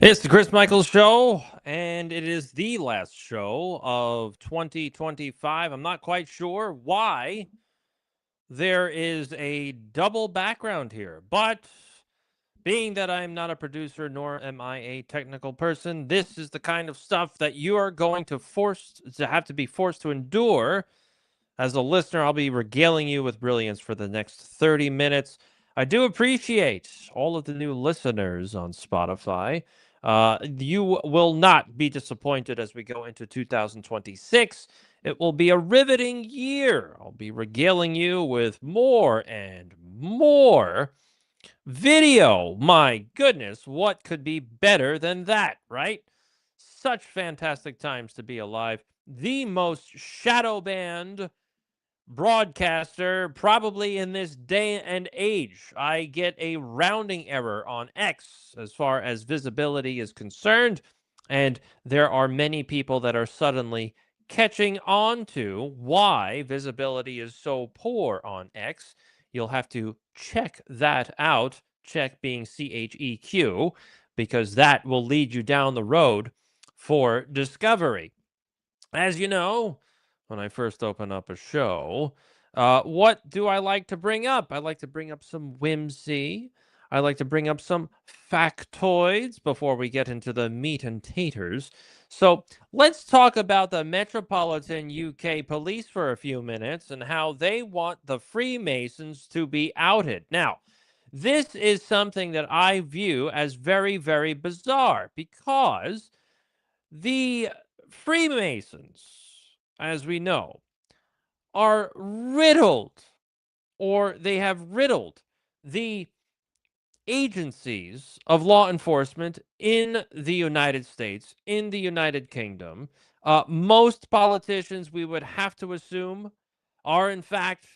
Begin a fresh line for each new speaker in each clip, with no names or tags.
It's the Chris Michaels Show, and it is the last show of 2025. I'm not quite sure why there is a double background here, but being that I'm not a producer nor am I a technical person, this is the kind of stuff that you are going to have to be forced to endure. As a listener, I'll be regaling you with brilliance for the next 30 minutes. I do appreciate all of the new listeners on Spotify. You will not be disappointed as we go into 2026. It will be a riveting year. I'll be regaling you with more and more video. My goodness, what could be better than that, right? Such fantastic times to be alive. The most shadow banned broadcaster probably in this day and age. I get a rounding error on X as far as visibility is concerned, and there are many people that are suddenly catching on to why visibility is so poor on X. You'll have to check that out, check being CHEQ, because that will lead you down the road for discovery. As you know, when I first open up a show, what do I like to bring up? I like to bring up some whimsy. I like to bring up some factoids before we get into the meat and taters. So let's talk about the Metropolitan UK Police for a few minutes and how they want the Freemasons to be outed. Now, this is something that I view as very, very bizarre because the Freemasons, as we know, are riddled, or they have riddled the agencies of law enforcement in the United States, in the United Kingdom. Most politicians, we would have to assume, are in fact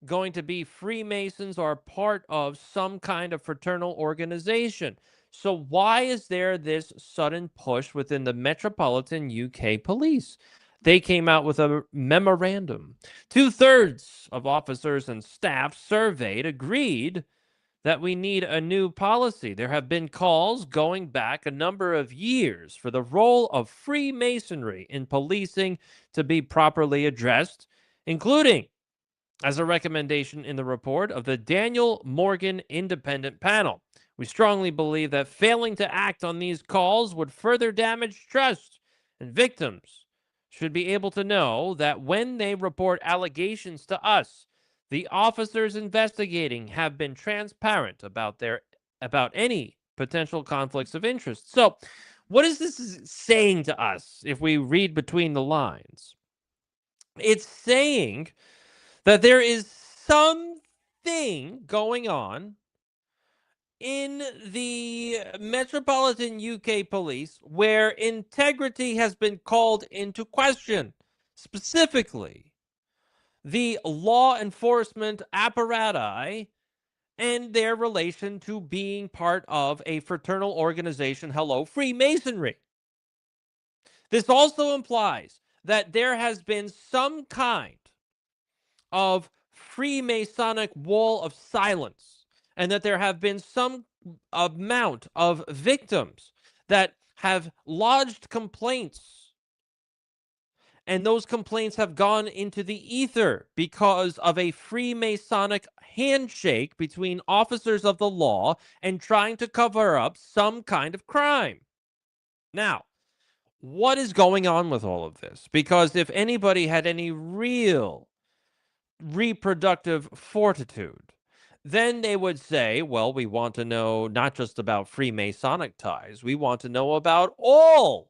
going to be Freemasons or part of some kind of fraternal organization. So, why is there this sudden push within the Metropolitan UK Police? They came out with a memorandum. Two-thirds of officers and staff surveyed agreed that we need a new policy. There have been calls going back a number of years for the role of Freemasonry in policing to be properly addressed, including as a recommendation in the report of the Daniel Morgan Independent Panel. We strongly believe that failing to act on these calls would further damage trust, and victims should be able to know that when they report allegations to us, the officers investigating have been transparent about any potential conflicts of interest. So, what is this saying to us if we read between the lines? It's saying that there is something going on in the Metropolitan UK Police where integrity has been called into question. Specifically, the law enforcement apparatus and their relation to being part of a fraternal organization, hello, Freemasonry. This also implies that there has been some kind of Freemasonic wall of silence, and that there have been some amount of victims that have lodged complaints, and those complaints have gone into the ether because of a Freemasonic handshake between officers of the law and trying to cover up some kind of crime. Now, what is going on with all of this? Because if anybody had any real reproductive fortitude, then they would say, well, we want to know not just about Freemasonic ties, we want to know about all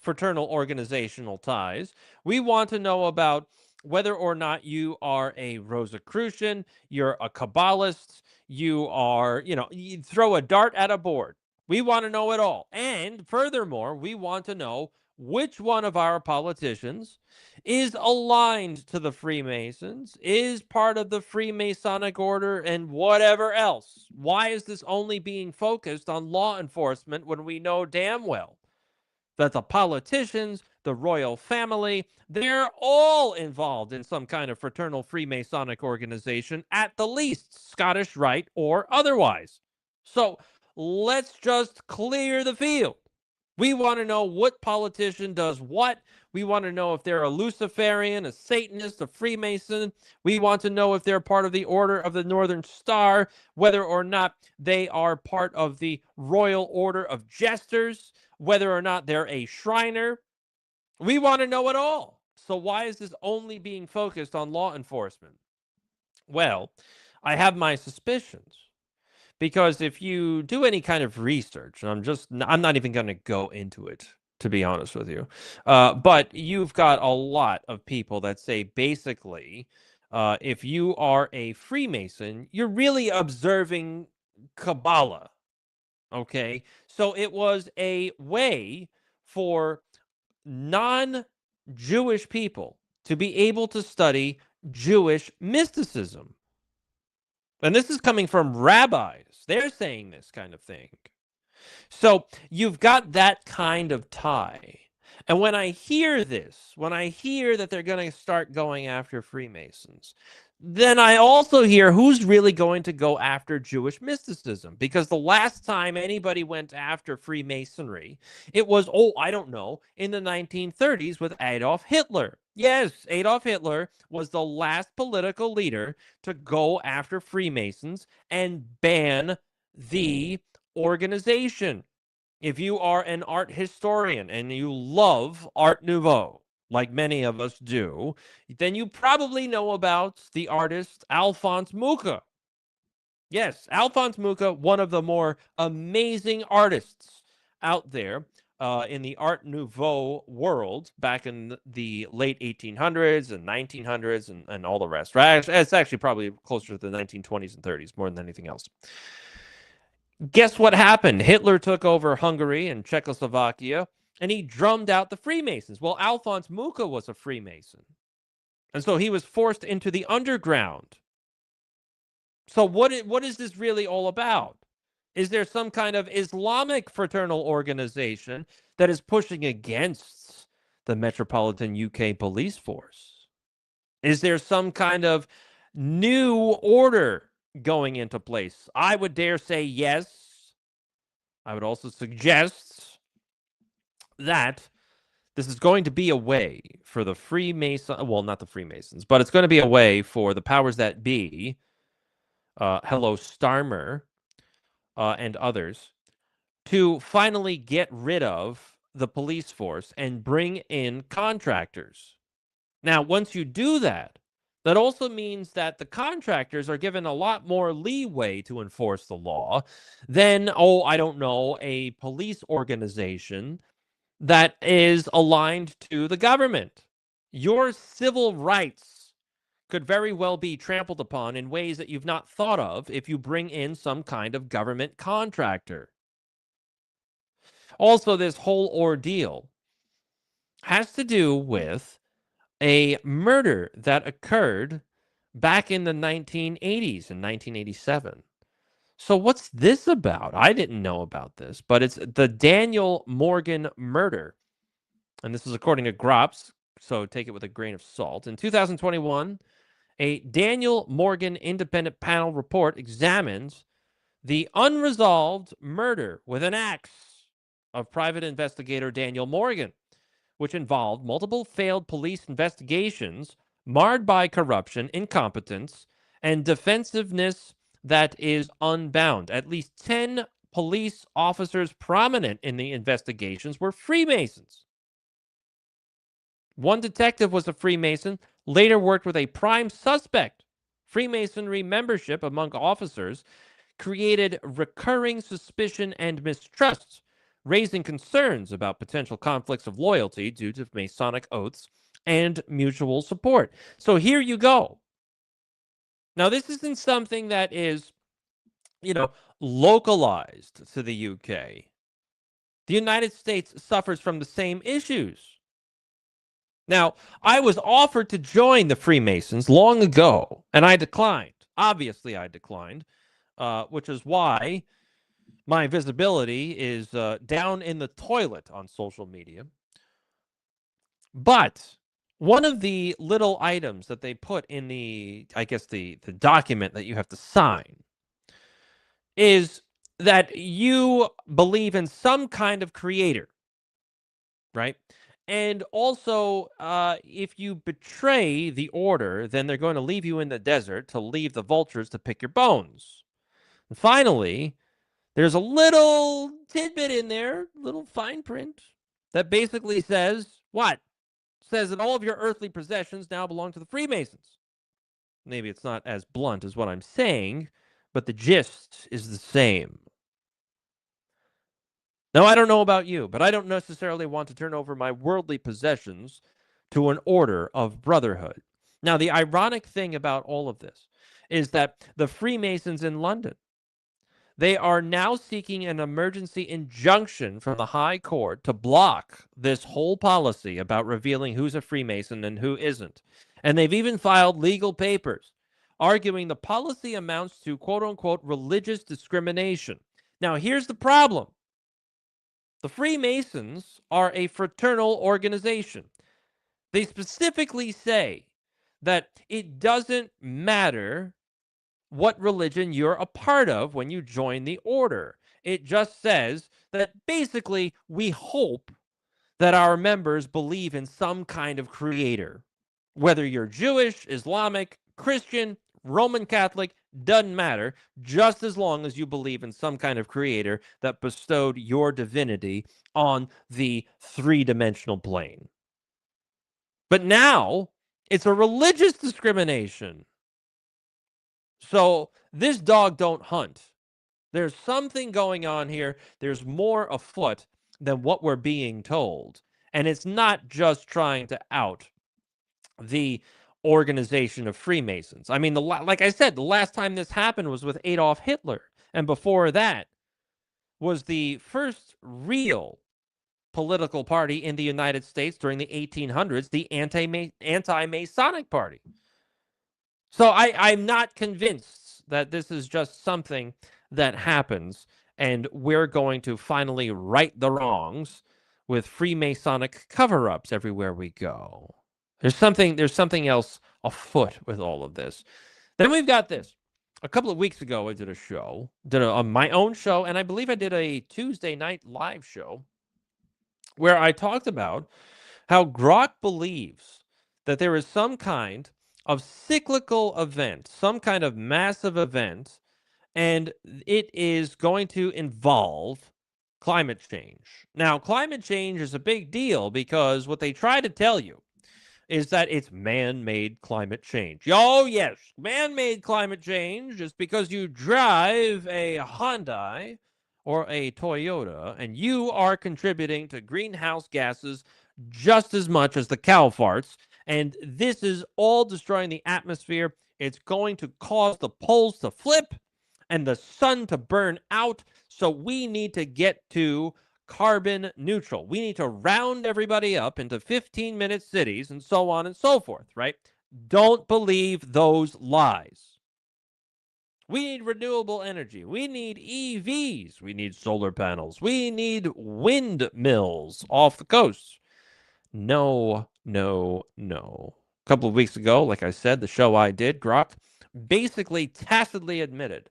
fraternal organizational ties. We want to know about whether or not you are a Rosicrucian, you're a Kabbalist, you are, you throw a dart at a board. We want to know it all. And furthermore, we want to know which one of our politicians is aligned to the Freemasons, is part of the Freemasonic order, and whatever else. Why is this only being focused on law enforcement when we know damn well that the politicians, the royal family, they're all involved in some kind of fraternal Freemasonic organization, at the least, Scottish Rite or otherwise? So let's just clear the field. We want to know what politician does what. We want to know if they're a Luciferian, a Satanist, a Freemason. We want to know if they're part of the Order of the Northern Star, whether or not they are part of the Royal Order of Jesters, whether or not they're a Shriner. We want to know it all. So why is this only being focused on law enforcement? Well, I have my suspicions. Because if you do any kind of research, and I'm not even going to go into it, to be honest with you, but you've got a lot of people that say basically, if you are a Freemason, you're really observing Kabbalah. Okay. So it was a way for non Jewish people to be able to study Jewish mysticism. And this is coming from rabbis. They're saying this kind of thing. So you've got that kind of tie. And when I hear this, when I hear that they're going to start going after Freemasons, then I also hear who's really going to go after Jewish mysticism. Because the last time anybody went after Freemasonry, it was, oh, I don't know, in the 1930s with Adolf Hitler. Yes, Adolf Hitler was the last political leader to go after Freemasons and ban the organization. If you are an art historian and you love Art Nouveau, like many of us do, then you probably know about the artist Alphonse Mucha. Yes, Alphonse Mucha, one of the more amazing artists out there in the Art Nouveau world back in the late 1800s and 1900s and all the rest. Right? It's actually probably closer to the 1920s and 30s more than anything else. Guess what happened? Hitler took over Hungary and Czechoslovakia, and he drummed out the Freemasons. Well, Alphonse Mucha was a Freemason, and so he was forced into the underground. So what is this really all about? Is there some kind of Islamic fraternal organization that is pushing against the Metropolitan UK Police Force? Is there some kind of new order going into place? I would dare say yes. I would also suggest that this is going to be a way for the Freemason, well, not the Freemasons, but it's going to be a way for the powers that be, hello, Starmer, and others, to finally get rid of the police force and bring in contractors. Now, once you do that, that also means that the contractors are given a lot more leeway to enforce the law than, oh, I don't know, a police organization that is aligned to the government. Your civil rights could very well be trampled upon in ways that you've not thought of if you bring in some kind of government contractor. Also, this whole ordeal has to do with a murder that occurred back in the 1980s, in 1987. So what's this about? I didn't know about this, but it's the Daniel Morgan murder. And this is according to Grops, so take it with a grain of salt. In 2021, a Daniel Morgan independent panel report examines the unresolved murder with an axe of private investigator Daniel Morgan, which involved multiple failed police investigations marred by corruption, incompetence, and defensiveness that is unbound. At least 10 police officers prominent in the investigations were Freemasons. One detective was a Freemason, later worked with a prime suspect. Freemasonry membership among officers created recurring suspicion and mistrust, raising concerns about potential conflicts of loyalty due to Masonic oaths and mutual support. So here you go. Now, this isn't something that is, localized to the UK. The United States suffers from the same issues. Now, I was offered to join the Freemasons long ago, and I declined. Obviously, I declined, which is why my visibility is down in the toilet on social media. But one of the little items that they put in the document that you have to sign is that you believe in some kind of creator, right? And also, if you betray the order, then they're going to leave you in the desert to leave the vultures to pick your bones. And finally, there's a little tidbit in there, little fine print, that basically says what? Says that all of your earthly possessions now belong to the Freemasons. Maybe it's not as blunt as what I'm saying, but the gist is the same. Now, I don't know about you, but I don't necessarily want to turn over my worldly possessions to an order of brotherhood. Now, the ironic thing about all of this is that the Freemasons in London, they are now seeking an emergency injunction from the High Court to block this whole policy about revealing who's a Freemason and who isn't. And they've even filed legal papers arguing the policy amounts to quote unquote religious discrimination. Now, here's the problem. The Freemasons are a fraternal organization. They specifically say that it doesn't matter what religion you're a part of when you join the order. It just says that basically we hope that our members believe in some kind of creator. Whether you're Jewish, Islamic, Christian, Roman Catholic, doesn't matter, just as long as you believe in some kind of creator that bestowed your divinity on the three-dimensional plane. But now it's a religious discrimination. So this dog don't hunt. There's something going on here. There's more afoot than what we're being told. And it's not just trying to out the organization of Freemasons. I mean, like I said, the last time this happened was with Adolf Hitler. And before that was the first real political party in the United States during the 1800s, the anti-Masonic Party. So I'm not convinced that this is just something that happens and we're going to finally right the wrongs with Freemasonic cover-ups everywhere we go. There's something else afoot with all of this. Then we've got this. A couple of weeks ago, I did a show, my own show, and I believe I did a Tuesday night live show where I talked about how Grok believes that there is some kind of cyclical event, some kind of massive event, and it is going to involve climate change. Now, climate change is a big deal because what they try to tell you is that it's man-made climate change. Oh, yes, man-made climate change is because you drive a Hyundai or a Toyota, and you are contributing to greenhouse gases just as much as the cow farts, and this is all destroying the atmosphere. It's going to cause the poles to flip and the sun to burn out, so we need to get to carbon neutral. We need to round everybody up into 15-minute cities and so on and so forth, right? Don't believe those lies. We need renewable energy. We need EVs. We need solar panels. We need windmills off the coast. No, no, no. A couple of weeks ago, like I said, the show I did, Grok, basically tacitly admitted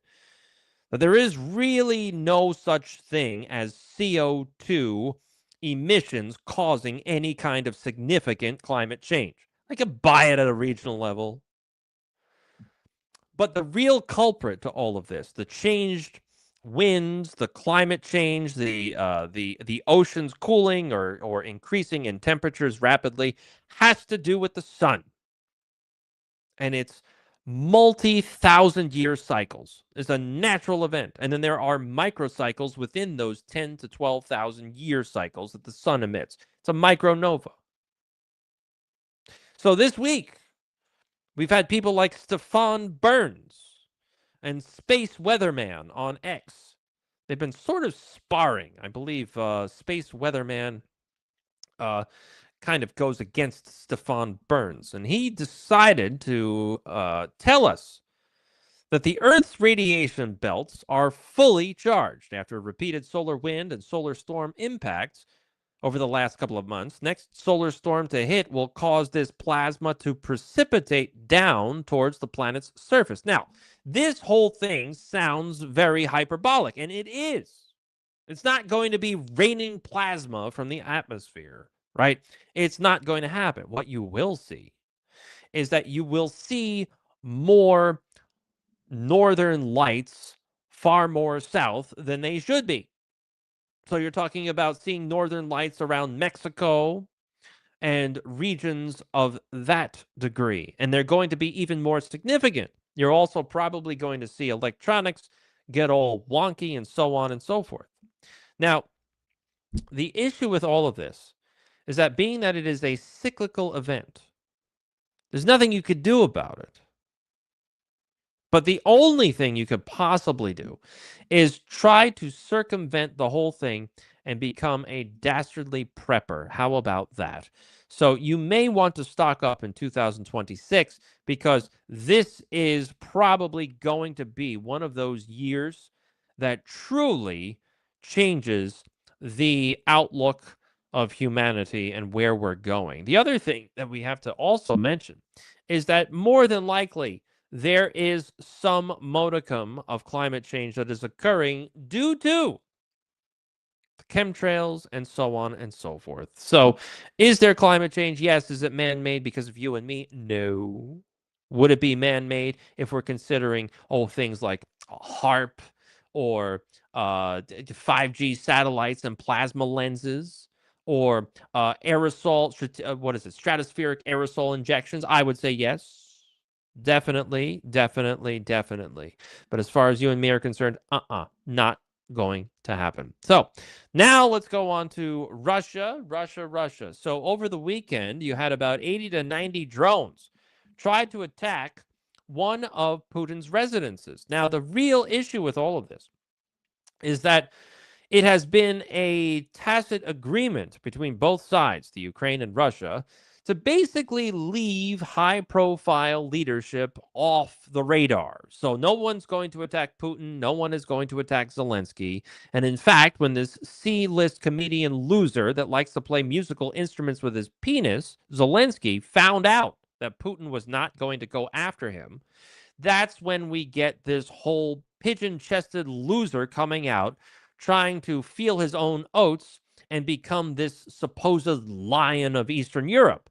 that there is really no such thing as CO2 emissions causing any kind of significant climate change. I could buy it at a regional level. But the real culprit to all of this, the changed winds, the climate change, the oceans cooling or increasing in temperatures rapidly, has to do with the sun. And it's multi-thousand year cycles. It's a natural event. And then there are microcycles within those 10 to 12,000 year cycles that the sun emits. It's a micronova. So this week, we've had people like Stefan Burns and Space Weatherman on X. They've been sort of sparring. I believe Space Weatherman kind of goes against Stefan Burns. And he decided to tell us that the Earth's radiation belts are fully charged after repeated solar wind and solar storm impacts over the last couple of months. Next solar storm to hit will cause this plasma to precipitate down towards the planet's surface. Now, this whole thing sounds very hyperbolic, and it is. It's not going to be raining plasma from the atmosphere, right? It's not going to happen. What you will see is that you will see more northern lights far more south than they should be. So you're talking about seeing northern lights around Mexico and regions of that degree. And they're going to be even more significant. You're also probably going to see electronics get all wonky and so on and so forth. Now, the issue with all of this is that being that it is a cyclical event, there's nothing you could do about it. But the only thing you could possibly do is try to circumvent the whole thing and become a dastardly prepper. How about that? So you may want to stock up in 2026 because this is probably going to be one of those years that truly changes the outlook of humanity and where we're going. The other thing that we have to also mention is that more than likely, there is some modicum of climate change that is occurring due to chemtrails and so on and so forth. So, is there climate change? Yes. Is it man made because of you and me? No. Would it be man made if we're considering, things like HARP or 5G satellites and plasma lenses? Or aerosol, what is it? Stratospheric aerosol injections? I would say yes. Definitely, definitely, definitely. But as far as you and me are concerned, not going to happen. So now let's go on to Russia. So over the weekend, you had about 80 to 90 drones try to attack one of Putin's residences. Now, the real issue with all of this is that it has been a tacit agreement between both sides, the Ukraine and Russia, to basically leave high profile leadership off the radar. So no one's going to attack Putin. No one is going to attack Zelensky. And in fact, when this C-list comedian loser that likes to play musical instruments with his penis, Zelensky, found out that Putin was not going to go after him, that's when we get this whole pigeon-chested loser coming out trying to feel his own oats and become this supposed lion of Eastern Europe.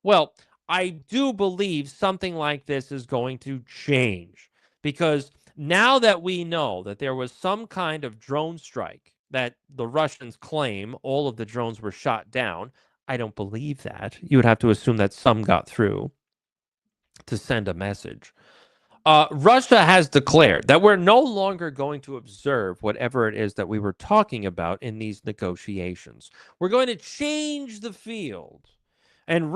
Well, I do believe something like this is going to change because now that we know that there was some kind of drone strike that the Russians claim all of the drones were shot down, I don't believe that. You would have to assume that some got through to send a message. Russia has declared that we're no longer going to observe whatever it is that we were talking about in these negotiations. We're going to change the field. And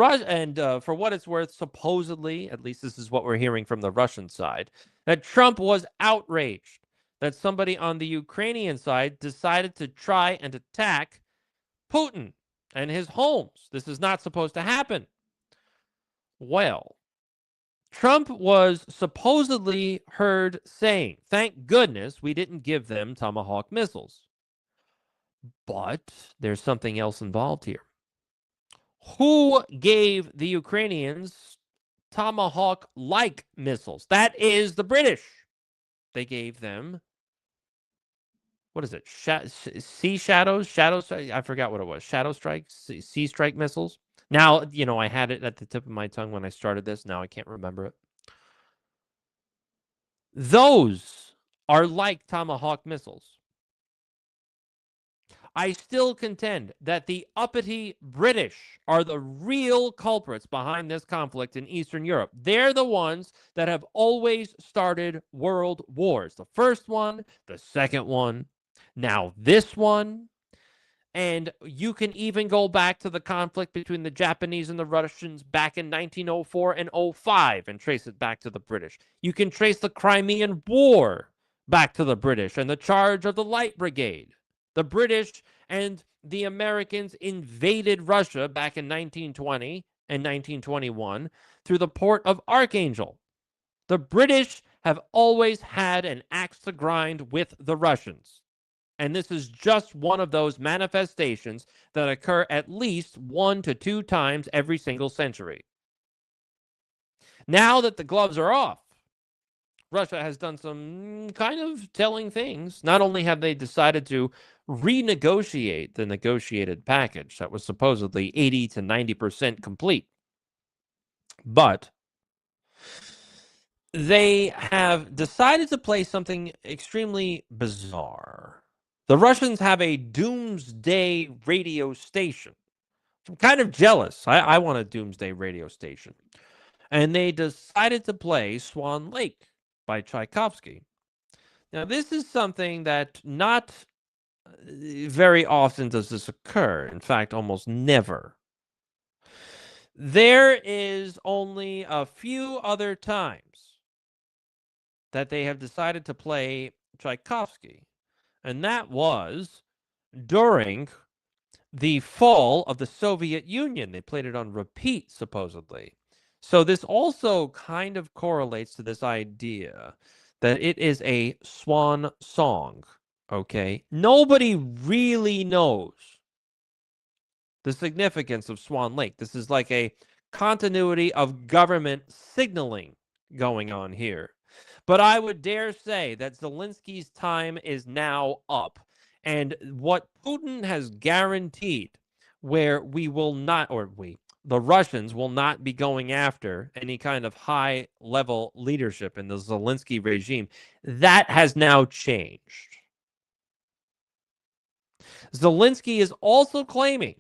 for what it's worth, supposedly, at least this is what we're hearing from the Russian side, that Trump was outraged that somebody on the Ukrainian side decided to try and attack Putin and his homes. This is not supposed to happen. Well, Trump was supposedly heard saying, "Thank goodness we didn't give them Tomahawk missiles." But there's something else involved here. Who gave the Ukrainians Tomahawk-like missiles? That is the British. They gave them, what is it? Sea Shadows? I forgot what it was. Shadow Strike? Sea Strike missiles? Now, I had it at the tip of my tongue when I started this. Now I can't remember it. Those are like Tomahawk missiles. I still contend that the uppity British are the real culprits behind this conflict in Eastern Europe. They're the ones that have always started world wars. The first one, the second one, now this one. And you can even go back to the conflict between the Japanese and the Russians back in 1904 and 05 and trace it back to the British. You can trace the Crimean War back to the British and the charge of the Light Brigade. The British and the Americans invaded Russia back in 1920 and 1921 through the port of Archangel. The British have always had an axe to grind with the Russians. And this is just one of those manifestations that occur at least 1 to 2 times every single century. Now that the gloves are off, Russia has done some kind of telling things. Not only have they decided to renegotiate the negotiated package that was supposedly 80 to 90% complete, but they have decided to play something extremely bizarre. The Russians have a doomsday radio station. I'm kind of jealous. I want a doomsday radio station. And they decided to play Swan Lake by Tchaikovsky. Now, this is something that not very often does this occur. In fact, almost never. There is only a few other times that they have decided to play Tchaikovsky, and that was during the fall of the Soviet Union. They played it on repeat, supposedly. So this also kind of correlates to this idea that it is a swan song. Okay. Nobody really knows the significance of Swan Lake. This is like a continuity of government signaling going on here. But I would dare say that Zelensky's time is now up. And what Putin has guaranteed, where we will not, or the Russians will not be going after any kind of high level leadership in the Zelensky regime, that has now changed. Zelensky is also claiming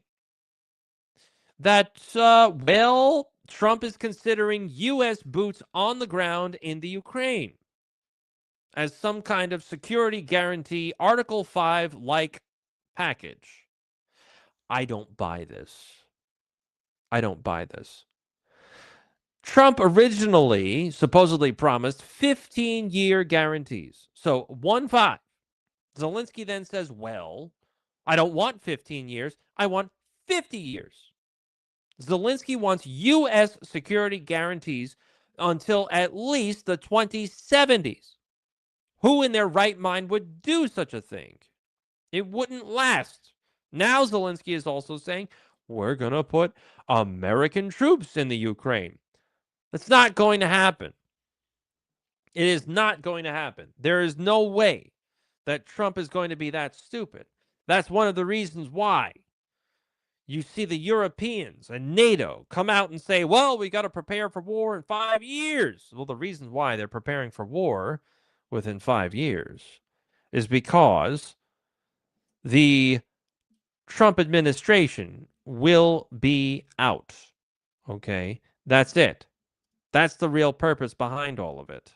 that, Trump is considering U.S. boots on the ground in the Ukraine as some kind of security guarantee, Article 5 like package. I don't buy this. I don't buy this. Trump originally supposedly promised 15-year guarantees. So 1-5. Zelensky then says, well, I don't want 15 years. I want 50 years. Zelensky wants U.S. security guarantees until at least the 2070s. Who in their right mind would do such a thing? It wouldn't last. Now Zelensky is also saying, we're going to put American troops in the Ukraine. That's not going to happen. It is not going to happen. There is no way that Trump is going to be that stupid. That's one of the reasons why you see the Europeans and NATO come out and say, well, we got to prepare for war in 5 years. Well, the reason why they're preparing for war within 5 years is because the Trump administration will be out. Okay? That's it. That's the real purpose behind all of it.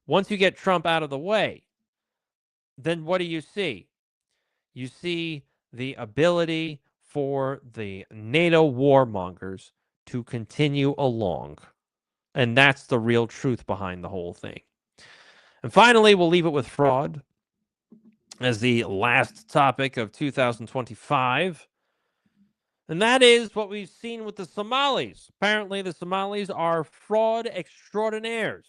Once you get Trump out of the way, then what do you see? You see the ability for the NATO warmongers to continue along. And that's the real truth behind the whole thing. And finally, we'll leave it with fraud as the last topic of 2025. And that is what we've seen with the Somalis. Apparently, the Somalis are fraud extraordinaires.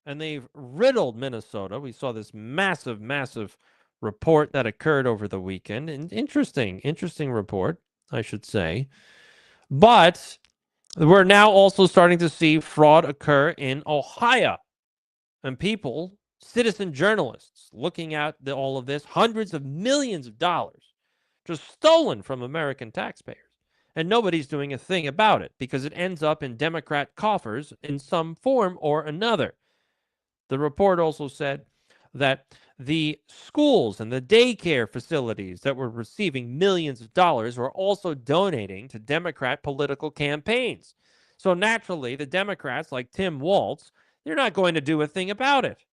And they've riddled Minnesota. We saw this massive, massive report that occurred over the weekend. An interesting report, I should say. But we're now also starting to see fraud occur in Ohio. And people, citizen journalists, looking at all of this, hundreds of millions of dollars just stolen from American taxpayers. And nobody's doing a thing about it because it ends up in Democrat coffers in some form or another. The report also said that the schools and the daycare facilities that were receiving millions of dollars were also donating to Democrat political campaigns. So naturally, the Democrats like Tim Walz, they're not going to do a thing about it.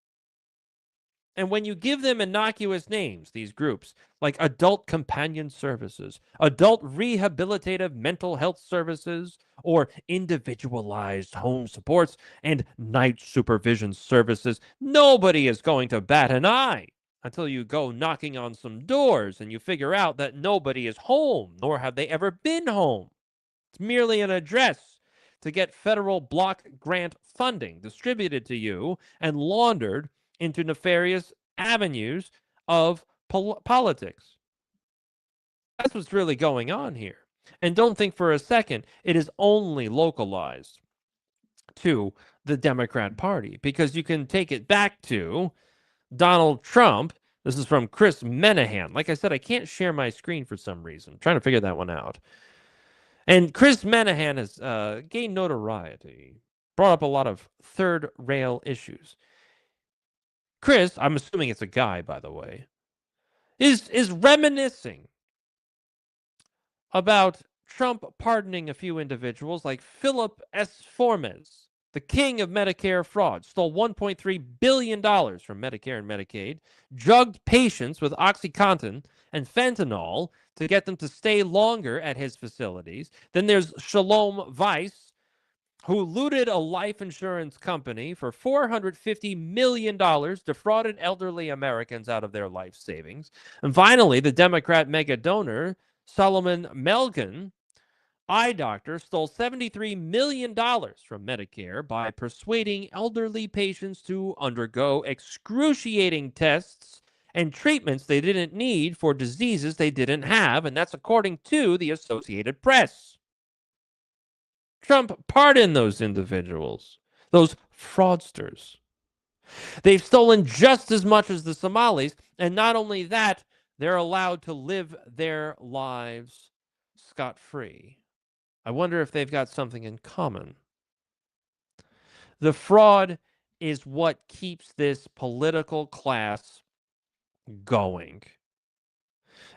And when you give them innocuous names, these groups, like adult companion services, adult rehabilitative mental health services, or individualized home supports and night supervision services, nobody is going to bat an eye until you go knocking on some doors and you figure out that nobody is home, nor have they ever been home. It's merely an address to get federal block grant funding distributed to you and laundered into nefarious avenues of politics. That's what's really going on here. And don't think for a second it is only localized to the Democrat Party, because you can take it back to Donald Trump. This is from Chris Menahan. Like I said, I can't share my screen for some reason. I'm trying to figure that one out. And Chris Menahan has gained notoriety, brought up a lot of third rail issues. Chris, I'm assuming it's a guy, by the way, is reminiscing about Trump pardoning a few individuals like Philip S. Formes, the king of Medicare fraud, stole $1.3 billion from Medicare and Medicaid, drugged patients with OxyContin and fentanyl to get them to stay longer at his facilities. Then there's Shalom Weiss, who looted a life insurance company for $450 million, defrauded elderly Americans out of their life savings. And finally, the Democrat mega donor, Solomon Melgen, eye doctor, stole $73 million from Medicare by persuading elderly patients to undergo excruciating tests and treatments they didn't need for diseases they didn't have. And that's according to the Associated Press. Trump pardoned those individuals, those fraudsters. They've stolen just as much as the Somalis. And not only that, they're allowed to live their lives scot-free. I wonder if they've got something in common. The fraud is what keeps this political class going.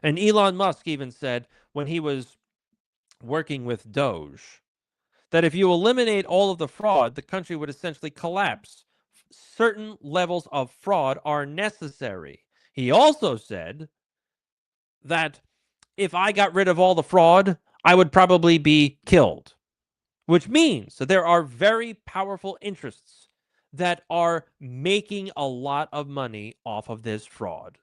And Elon Musk even said when he was working with Doge that if you eliminate all of the fraud, the country would essentially collapse. Certain levels of fraud are necessary. He also said that if I got rid of all the fraud, I would probably be killed, which means that there are very powerful interests that are making a lot of money off of this fraud.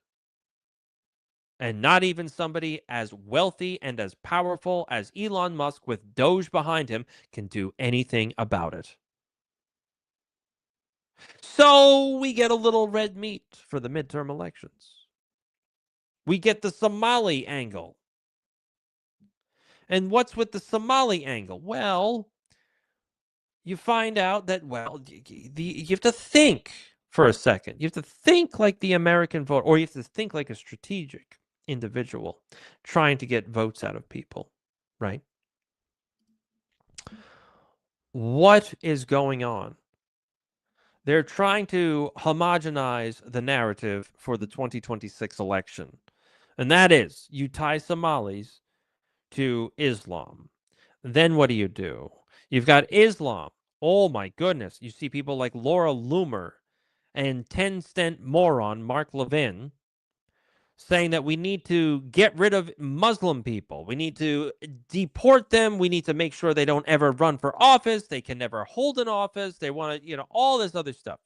And not even somebody as wealthy and as powerful as Elon Musk with Doge behind him can do anything about it. So we get a little red meat for the midterm elections. We get the Somali angle. And what's with the Somali angle? Well, you find out that, you have to think for a second. You have to think like the American vote, or you have to think like a strategic individual trying to get votes out of people, right? What is going on? They're trying to homogenize the narrative for the 2026 election. And that is, you tie Somalis to Islam. Then what do? You've got Islam. Oh my goodness. You see people like Laura Loomer and 10-cent moron Mark Levin saying that we need to get rid of Muslim people. We need to deport them. We need to make sure they don't ever run for office. They can never hold an office. They want to, all this other stuff.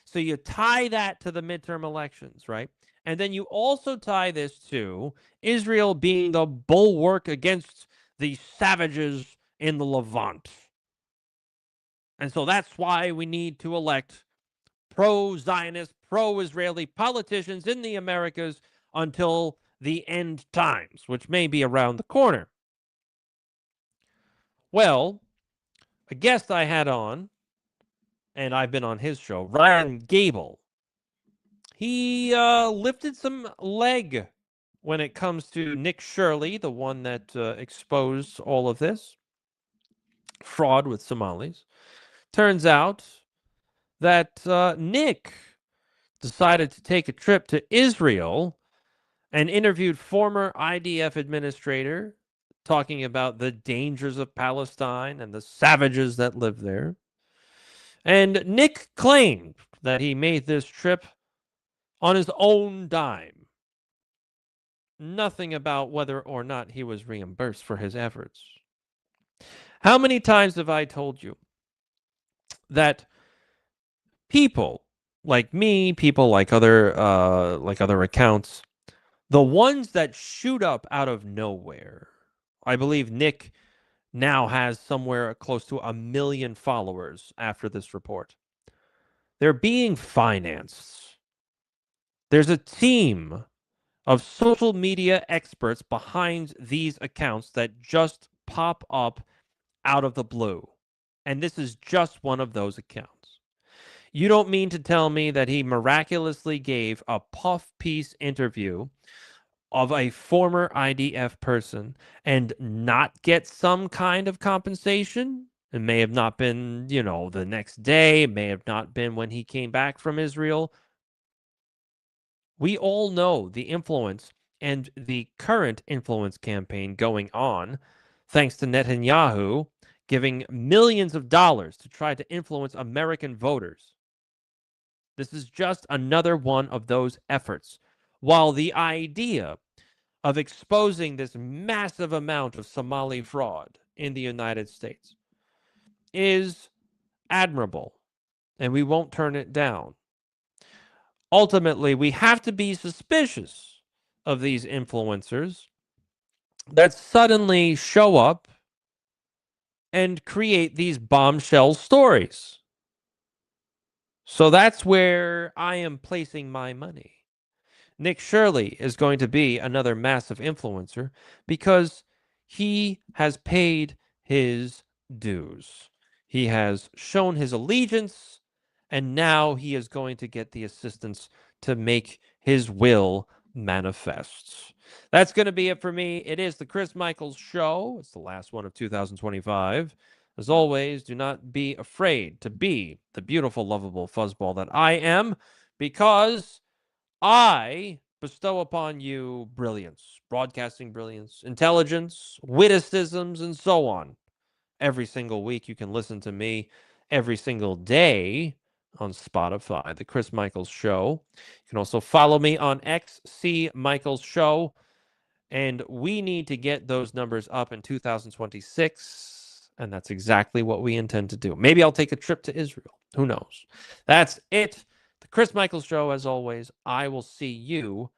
So you tie that to the midterm elections, right? And then you also tie this to Israel being the bulwark against the savages in the Levant. And so that's why we need to elect pro-Zionist, pro-Israeli politicians in the Americas until the end times, which may be around the corner. Well, a guest I had on, and I've been on his show, Ryan Gable, he lifted some leg when it comes to Nick Shirley, the one that exposed all of this fraud with Somalis. Turns out that Nick decided to take a trip to Israel and interviewed former IDF administrator talking about the dangers of Palestine and the savages that live there. And Nick claimed that he made this trip on his own dime. Nothing about whether or not he was reimbursed for his efforts. How many times have I told you that people like me, people like other accounts, the ones that shoot up out of nowhere? I believe Nick now has somewhere close to 1 million followers after this report. They're being financed. There's a team of social media experts behind these accounts that just pop up out of the blue. And this is just one of those accounts. You don't mean to tell me that he miraculously gave a puff piece interview of a former IDF person and not get some kind of compensation? It may have not been, the next day, it may have not been when he came back from Israel. We all know the influence and the current influence campaign going on, thanks to Netanyahu giving millions of dollars to try to influence American voters. This is just another one of those efforts. While the idea of exposing this massive amount of Somali fraud in the United States is admirable, and we won't turn it down. Ultimately, we have to be suspicious of these influencers that suddenly show up and create these bombshell stories. So that's where I am placing my money. Nick Shirley is going to be another massive influencer because he has paid his dues. He has shown his allegiance, and now he is going to get the assistance to make his will manifest. That's going to be it for me. It is the Chris Michaels Show. It's the last one of 2025. As always, do not be afraid to be the beautiful, lovable fuzzball that I am, because I bestow upon you brilliance, broadcasting brilliance, intelligence, witticisms, and so on. Every single week, you can listen to me every single day on Spotify, The Chris Michaels Show. You can also follow me on X, C Michaels Show. And we need to get those numbers up in 2026. And that's exactly what we intend to do. Maybe I'll take a trip to Israel. Who knows? That's it. The Chris Michaels Show, as always. I will see you